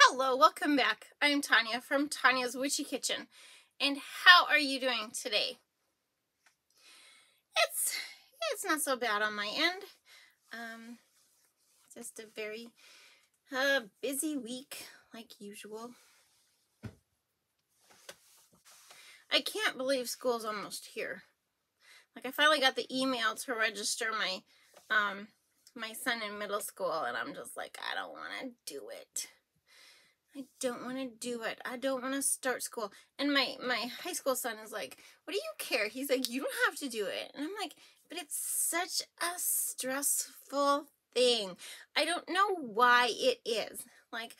Hello, welcome back. I'm Tonya from Tonya's Witchy Kitchen. And how are you doing today? It's not so bad on my end. Just a very busy week like usual. I can't believe school's almost here. Like, I finally got the email to register my my son in middle school, and I'm just like, I don't want to do it. I don't want to do it. I don't want to start school. And my high school son is like, what do you care? He's like, you don't have to do it. And I'm like, but it's such a stressful thing. I don't know why it is. Like,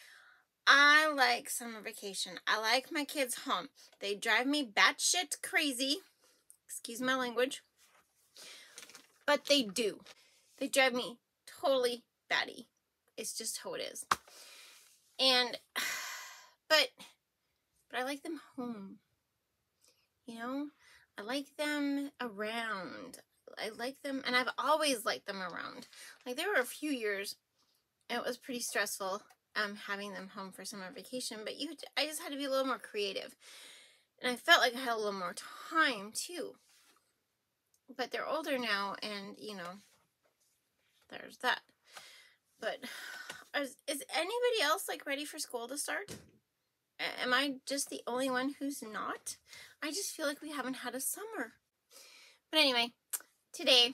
I like summer vacation. I like my kids home. They drive me batshit crazy. Excuse my language. But they do. They drive me totally batty. It's just how it is. And, but I like them home, you know, I like them around, I like them, and I've always liked them around. Like, there were a few years, it was pretty stressful, having them home for summer vacation, but I just had to be a little more creative, and I felt like I had a little more time, too. But they're older now, and, you know, there's that. But is anybody else, like, ready for school to start? Am I just the only one who's not? I just feel like we haven't had a summer. But anyway, today,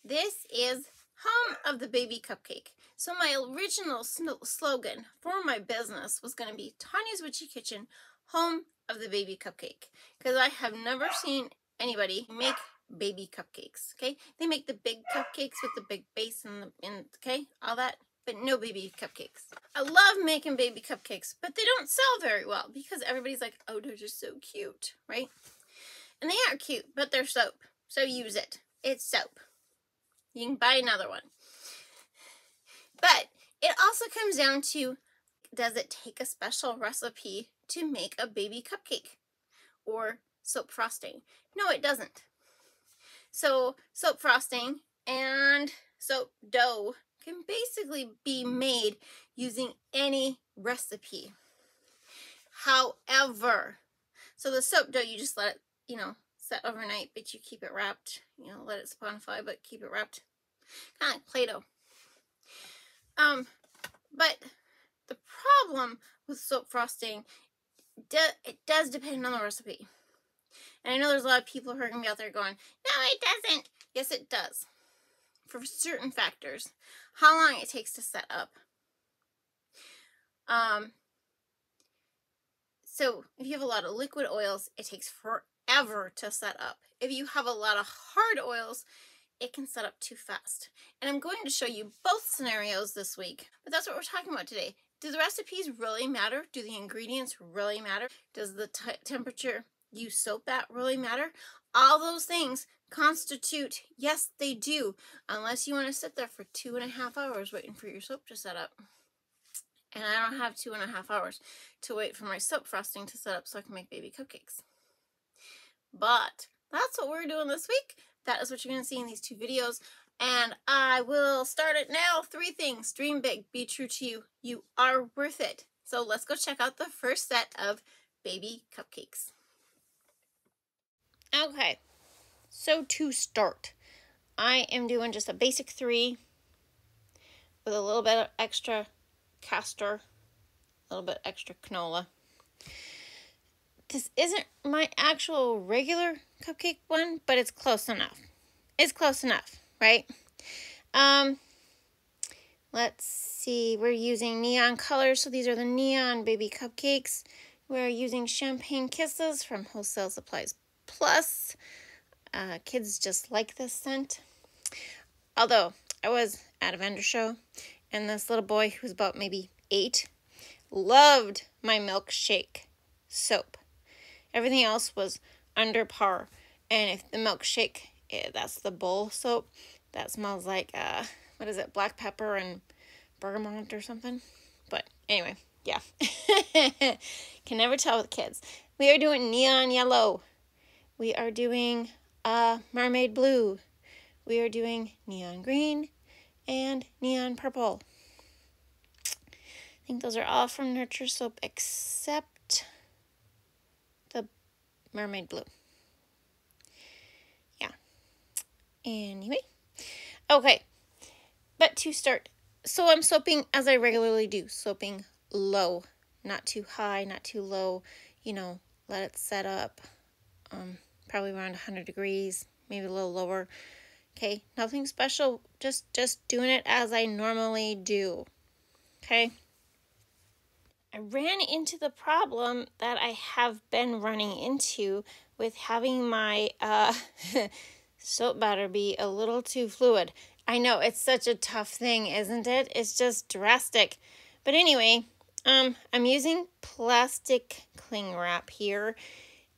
this is Home of the Baby Cupcake. So my original slogan for my business was going to be Tonya's Witchy Kitchen, Home of the Baby Cupcake. Because I have never seen anybody make baby cupcakes, okay? They make the big cupcakes with the big base and okay, all that. But no baby cupcakes. I love making baby cupcakes, but they don't sell very well because everybody's like, oh, they're just so cute, right? And they are cute, but they're soap. So use it. It's soap. You can buy another one. But it also comes down to, does it take a special recipe to make a baby cupcake or soap frosting? No, it doesn't. So soap frosting and soap dough can basically be made using any recipe. However, so the soap dough, you just let it, you know, set overnight, but you keep it wrapped, you know, let it sponify, but keep it wrapped. Kind of like Play-Doh. But the problem with soap frosting, it does depend on the recipe. And I know there's a lot of people who are going to be out there going, no, it doesn't. Yes, it does. For certain factors. How long it takes to set up. So if you have a lot of liquid oils, it takes forever to set up. If you have a lot of hard oils, it can set up too fast. And I'm going to show you both scenarios this week. But that's what we're talking about today. Do the recipes really matter? Do the ingredients really matter? Does the temperature you soap at really matter? All those things constitute, yes, they do, unless you want to sit there for 2.5 hours waiting for your soap to set up. And I don't have 2.5 hours to wait for my soap frosting to set up so I can make baby cupcakes. But that's what we're doing this week. That is what you're going to see in these two videos. And I will start it now. 3 things. Dream big. Be true to you. You are worth it. So let's go check out the first set of baby cupcakes. Okay. So to start, I am doing just a basic 3 with a little bit of extra castor, a little bit extra canola. This isn't my actual regular cupcake one, but it's close enough. It's close enough, right? Let's see. We're using neon colors, so these are the neon baby cupcakes. We're using Champagne Kisses from Wholesale Supplies Plus. Kids just like this scent. Although, I was at a vendor show, and this little boy, who was about maybe 8, loved my milkshake soap. Everything else was under par. And if the milkshake, that's the bowl soap, that smells like, what is it, black pepper and bergamot or something. But anyway, yeah. Can never tell with kids. We are doing neon yellow. We are doing mermaid blue. We are doing neon green and neon purple. I think those are all from Nurture Soap except the Mermaid Blue. Yeah. Anyway. Okay. But to start, so I'm soaping as I regularly do. Soaping low. Not too high, not too low. Let it set up. Probably around 100 degrees. Maybe a little lower. Okay. Nothing special. Just doing it as I normally do. Okay. I ran into the problem that I have been running into with having my soap batter be a little too fluid. I know, it's such a tough thing, isn't it? It's just drastic. But anyway, I'm using plastic cling wrap here.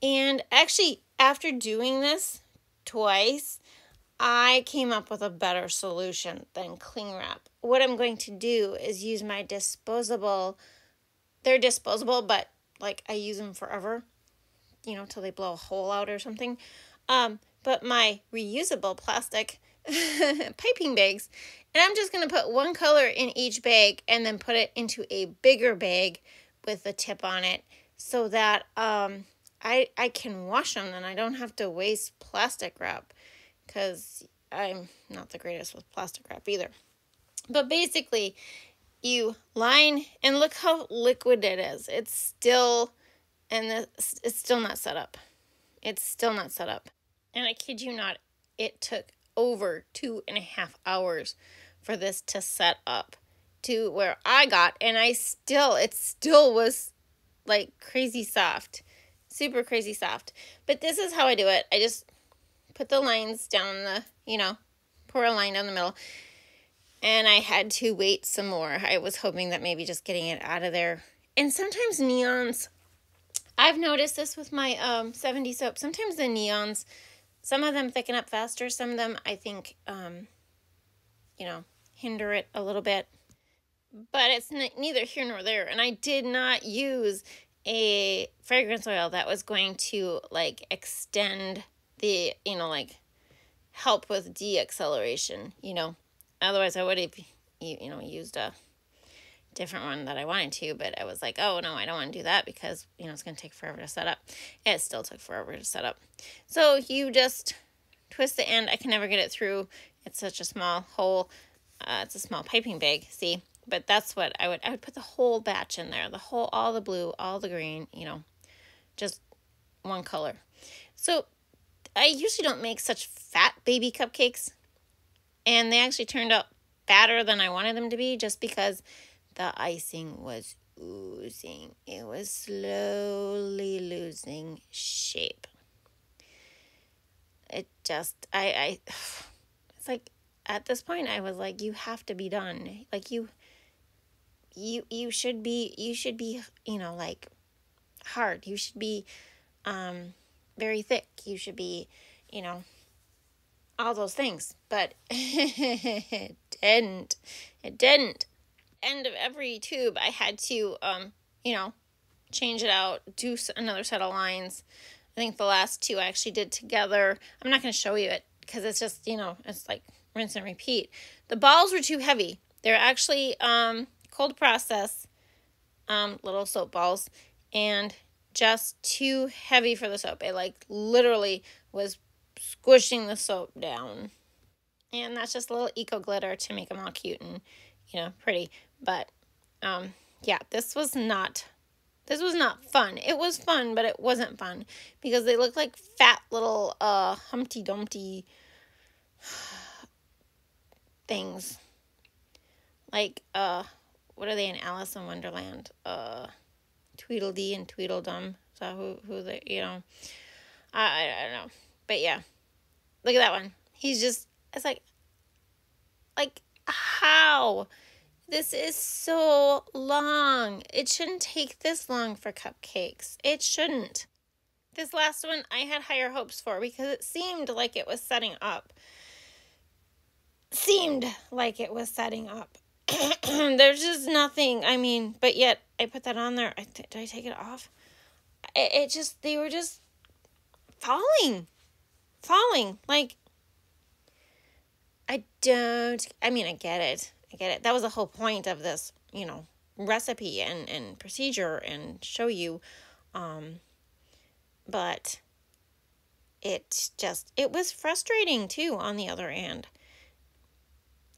And actually, after doing this twice, I came up with a better solution than cling wrap. What I'm going to do is use my disposable. They're disposable, but like I use them forever, till they blow a hole out or something. But my reusable plastic piping bags, and I'm just going to put one color in each bag and then put it into a bigger bag with a tip on it so that I can wash them and I don't have to waste plastic wrap because I'm not the greatest with plastic wrap either. But basically, you line, and look how liquid it is. It's still not set up. It's still not set up. And I kid you not, it took over 2.5 hours for this to set up to where I got, and it still was like crazy soft, super crazy soft. But this is how I do it. I just put the lines down pour a line down the middle. And I had to wait some more. I was hoping that maybe just getting it out of there. And sometimes neons, I've noticed this with my 70 soap. Sometimes the neons, some of them thicken up faster. Some of them, I think, hinder it a little bit. But it's neither here nor there. And I did not use a fragrance oil that was going to, extend the, help with de-acceleration, Otherwise, I would have, used a different one that I wanted to, but I was like, oh, no, I don't want to do that because, it's going to take forever to set up. It still took forever to set up. So you just twist the end. I can never get it through. It's such a small hole. It's a small piping bag, see? But that's what I would put the whole batch in there, all the blue, all the green, just one color. So I usually don't make such fat baby cupcakes. And they actually turned out fatter than I wanted them to be just because the icing was oozing. It was slowly losing shape. It just, it's like, at this point, I was like, you have to be done. Like, you should be, hard. You should be, very thick. You should be, all those things, but it didn't. End of every tube, I had to, change it out, do another set of lines. I think the last two I actually did together. I'm not going to show you it because it's just, it's like rinse and repeat. The balls were too heavy. They're actually cold process little soap balls and just too heavy for the soap. It literally was squishing the soap down. And that's just a little eco glitter to make them all cute and, pretty. But, this was not fun. It was fun, but it wasn't fun because they looked like fat little, Humpty Dumpty things. Like, what are they in Alice in Wonderland? Tweedledee and Tweedledum. Is that who they, I don't know. But yeah, look at that one. It's like, how? This is so long. It shouldn't take this long for cupcakes. It shouldn't. This last one I had higher hopes for because it seemed like it was setting up. There's just nothing, but yet I put that on there. Did I take it off? They were just falling. I get it. That was the whole point of this, recipe and procedure and show you. But it was frustrating too on the other end.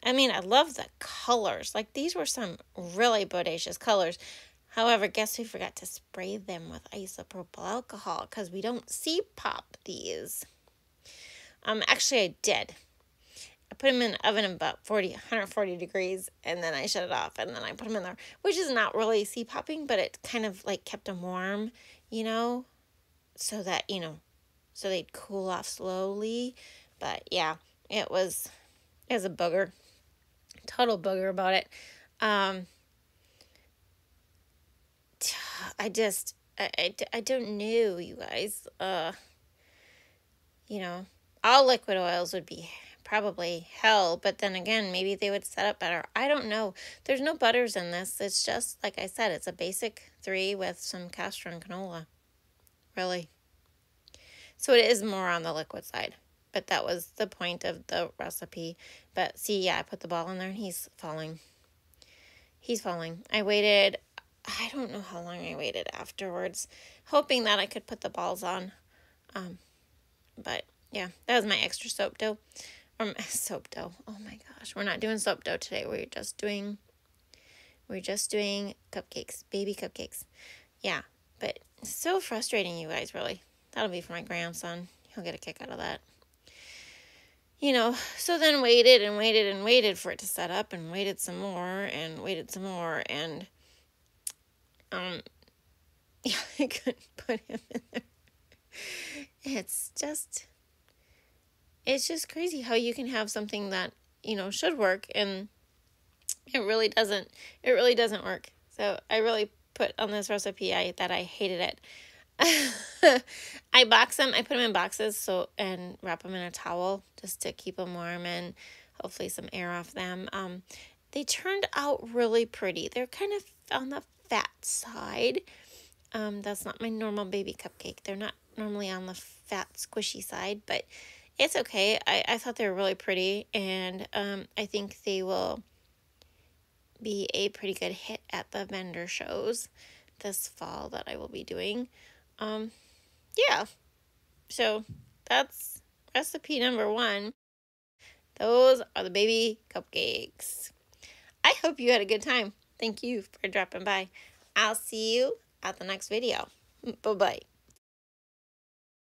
I mean, I love the colors. Like, these were some really bodacious colors. However, guess who forgot to spray them with isopropyl alcohol, because we don't see pop these. Actually, I did. I put them in the oven about 140 degrees, and then I shut it off, and then I put them in there, which is not really sea popping, but it kind of like kept them warm, so that, so they'd cool off slowly. But yeah, it was a booger, total booger about it. I don't know, you guys. All liquid oils would be probably hell, but then again, maybe they would set up better. I don't know. There's no butters in this. It's just, like I said, it's a basic 3 with some castor and canola. Really. So it is more on the liquid side, but that was the point of the recipe. But see, yeah, I put the ball in there and he's falling. I waited, I don't know how long I waited afterwards, hoping that I could put the balls on. But yeah, that was my extra soap dough. Soap dough. Oh my gosh, we're not doing soap dough today. We're just doing cupcakes, baby cupcakes. Yeah, but it's so frustrating, you guys, really. That'll be for my grandson. He'll get a kick out of that. So then waited and waited and waited for it to set up, and waited some more and waited some more, and yeah, I couldn't put him in there. It's just crazy how you can have something that, should work, and it really doesn't work. So I really put on this recipe that I hated it. I box them. I put them in boxes and wrap them in a towel just to keep them warm and hopefully some air off them. They turned out really pretty. They're kind of on the fat side. That's not my normal baby cupcake. They're not normally on the fat, squishy side, but it's okay. I thought they were really pretty, and I think they will be a pretty good hit at the vendor shows this fall that I will be doing. Yeah, so that's recipe number 1. Those are the baby cupcakes. I hope you had a good time. Thank you for dropping by. I'll see you at the next video. Bye-bye.